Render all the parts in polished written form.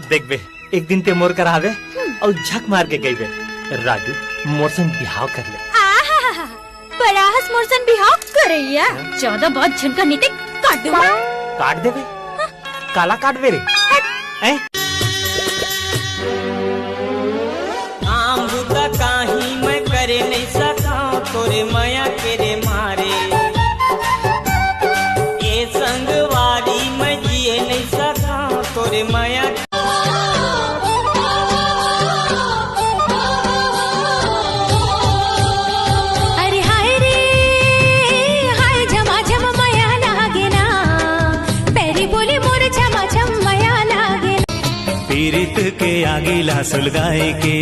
देख बे, एक दिन ते मोर कर आवे और झक मार के गई बे, राजू मोरसन बिहाव कर ले। बड़ा हस मोरसन बिहाव करैया, ज्यादा बहुत झनका नीते काट दूँ। काट दे बे, काला काट बे रे। आम बुता काही मैं करे नहीं सका तोरे माया के रे मारे, ये संगवारी मैं जिए नहीं सका तोरे माया। अरे हाय रे हाय झमा झम माया लागे ना, पैरी बोली मोर झमा झम माया लागे ना। पीरित के आगिला सुलगाए के,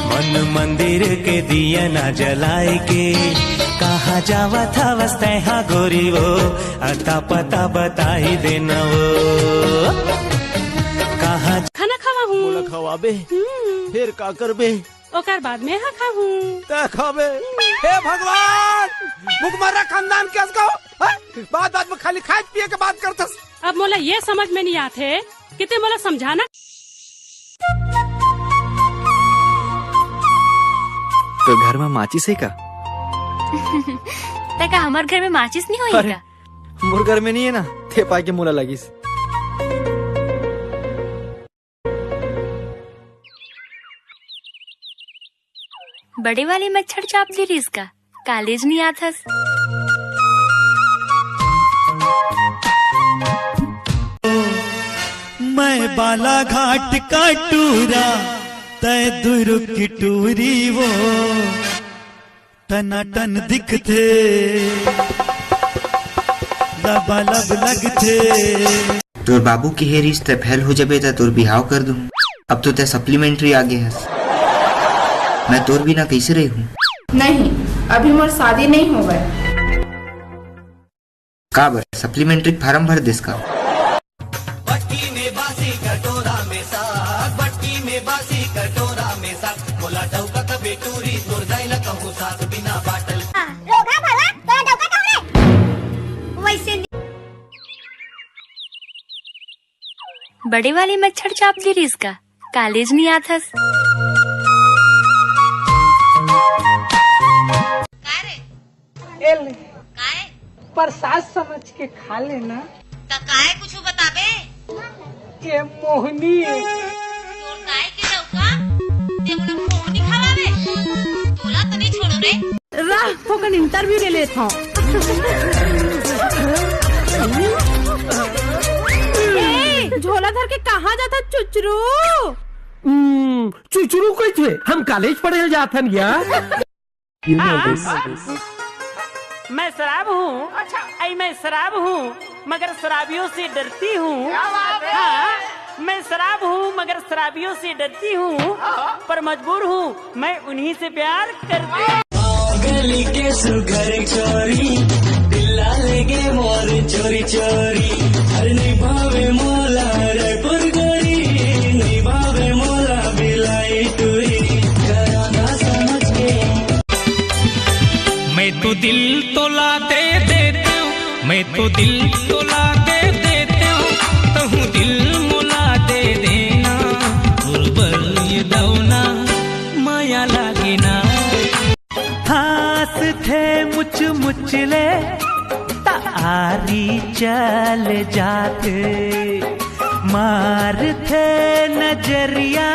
मन मंदिर के दिया ना जलाए के, कहा जावा था वस्ते हा गोरी वो, अता पता बताई देना वो। कहा खाना खावा हूँ, मोला खवाबे फिर का करबे, ओकर बाद में हाँ खाहूँ। ते खाबे। हे भगवान, भुखमरा खानदान कैस को बात बात में खाली खाए पिए के बात करतस। अब मोला ये समझ में नहीं आते कितने मोला समझाना। तो घर में माचिस है का? तेका हमार घर में माचिस नहीं होई का? मोर घर में नहीं है ना, थे पाए के मोला लगिस। बड़े वाले मच्छर चाप दी रिस का, कॉलेज नहीं आथस। मैं बाला घाट का टूरा, तय दुरु की टूरी वो, टनाटन दिखते लबालब लगते। तोर बाबू की हे रिश्ते फैल हो जबे त तोर बिहाव कर दूं। अब तो ते सप्लीमेंट्री आ गए हस, मैं तोर बिना कैसे रही हूँ? नहीं, अभी मोर शादी नहीं हो गए। का बर सप्लीमेंट्री फार्म भर देस का? बट्टी में बासी कटोरा में साग, बट्टी में बासी कटोरा में साग, बोला डौका का बेटूरी तोर जाई न कहूँ साग बिना बाटल। रोगा भला तो डौका कहूँ वैसे। बड़े वाले मच्छर चाप दी रिस का, कॉलेज नहीं आथस। प्रसाद समझ के खा लेना। काहे कुछ बताबे? ये मोहनी तोर काय के लौका ते मोला मोहनी खावावे, तोला तो नहीं छोड़ो रे। राह फोकन इंटरव्यू ले लेता हूँ। झोला धर के कहाँ जाता चुचरू? चुचरू कैसे? हम कॉलेज पढ़े जाथन यार। मैं शराब हूँ। अच्छा, मैं शराब हूँ मगर शराबियों से डरती हूँ। हाँ, मैं शराब हूँ मगर शराबियों से डरती हूँ, पर मजबूर हूँ मैं उन्हीं से प्यार करती हूँ। गली के सुगर चोरी, दिल्ला लेगे मोर चोरी चोरी, हर नहीं भावे मोला रायपुर गोरी, नहीं भावे मोला बिलाई टूरी, कराना समझ के। मैं तो दिल तोला दे देते हूँ, मैं तो दिल तोला दे देते हूँ, तहु दिल मोला दे देना, गुरबल ये दौना माया लागे ना। हास थे मुच मुचले तारी चल जाते, मार थे नजरिया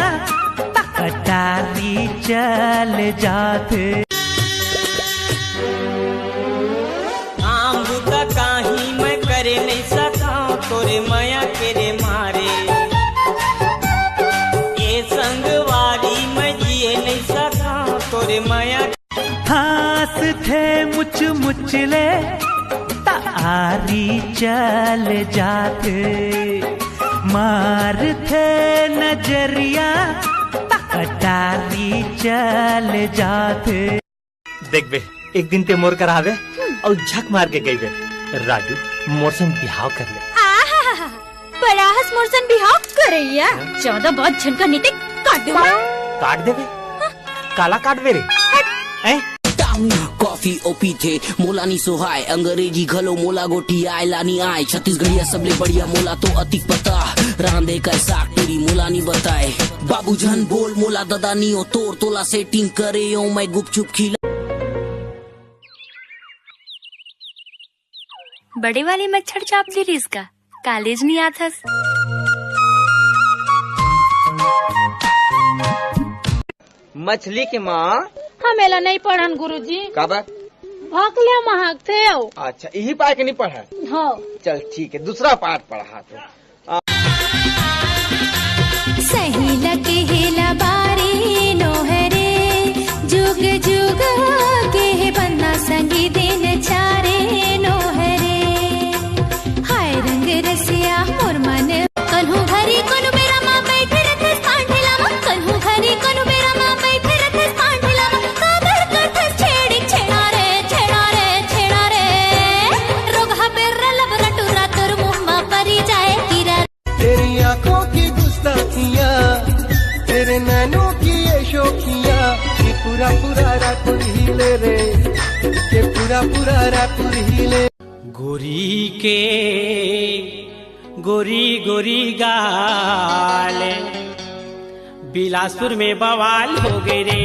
कटारी चल जाते। आम बुता काही मैं करे नहीं सका तोरे माया के रे मारे, ये संगवारी मैं जिए नहीं सका तोरे माया। हास थे मुच मुचले तारी चल जाते, मार थे नजरिया कटारी चल जाते। देख बे, एक दिन ते मोर कर आवे और झक मार के गई बे, राजू मोरसन बिहाव कर ले। बड़ा हस मोरसन बिहाव करैया, ज्यादा बहुत झनका नीते काट दूँ। काट दे बे, काला काट बे रे। कॉफी ओपी थे मोला नी सोहाय, अंग्रेजी घलो मोला गोटी आय लानी आय, छत्तीसगढ़िया सबले बढ़िया मोला तो अतिक पता, रांदे कैसा तेरी मोला नहीं बताए बाबू जान बोल मोला दादा नहीं हो तोर तोला सेटिंग करे ओ मैं गुपचुप खिला बड़े वाली मच्छर चाप दी रीस का कॉलेज नहीं आता। मछली के माँ हमेला नहीं पढ़न गुरुजी। काबर भकले महक थे। अच्छा यही पाठ के नहीं पढ़ा। हाँ चल ठीक है दूसरा पाठ पढ़ा तो सही लगे हेला बारे नोहरे जुग जुग के बन्ना संगी दिन चारे नोहरे हाय रंग रसिया मोर मन कन्हू घरी कनु मेरा माँ बैठे रथे पांढेला कन्हू घरी कनु मेरा माँ बैठे रथे पांढेला काबर करथे छेड़ी छेड़ा रे रोगा पेर लब रटुरा तोर मुम्मा परी जाए कीरा। तेरी आंखों की गुस्ताखियाँ तेरे नैनों की ये शोखियाँ ये पूरा पूरा रायपुर हिले रे ये पूरा पूरा रायपुर हिले। गोरी के गोरी गोरी गाल बिलासपुर में बवाल हो गए रे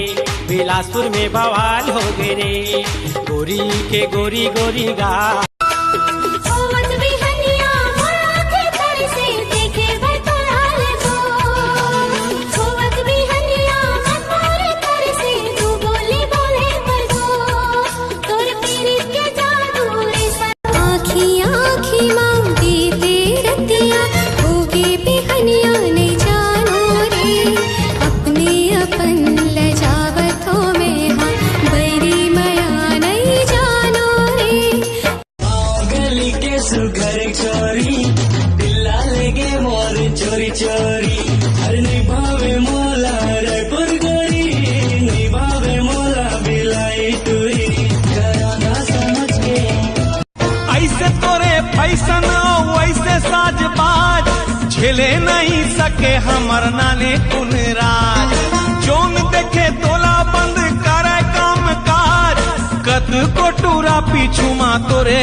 बिलासपुर में बवाल हो गए रे गोरी के गोरी गोरी गाल सुघर चोरी दिल्ला लेगे मोर चोरी चोरी हर नहीं भावे मोला रायपुर गोरी नहीं भावे मोला बिलाई टूरी कराना समझ के ऐसे तोरे फैशन वैसे साजबाज झेले नहीं सके हमर नाने कुन राज जोन देखे तोला बंद करे काम काज कद को टूरा पीछू मा तोरे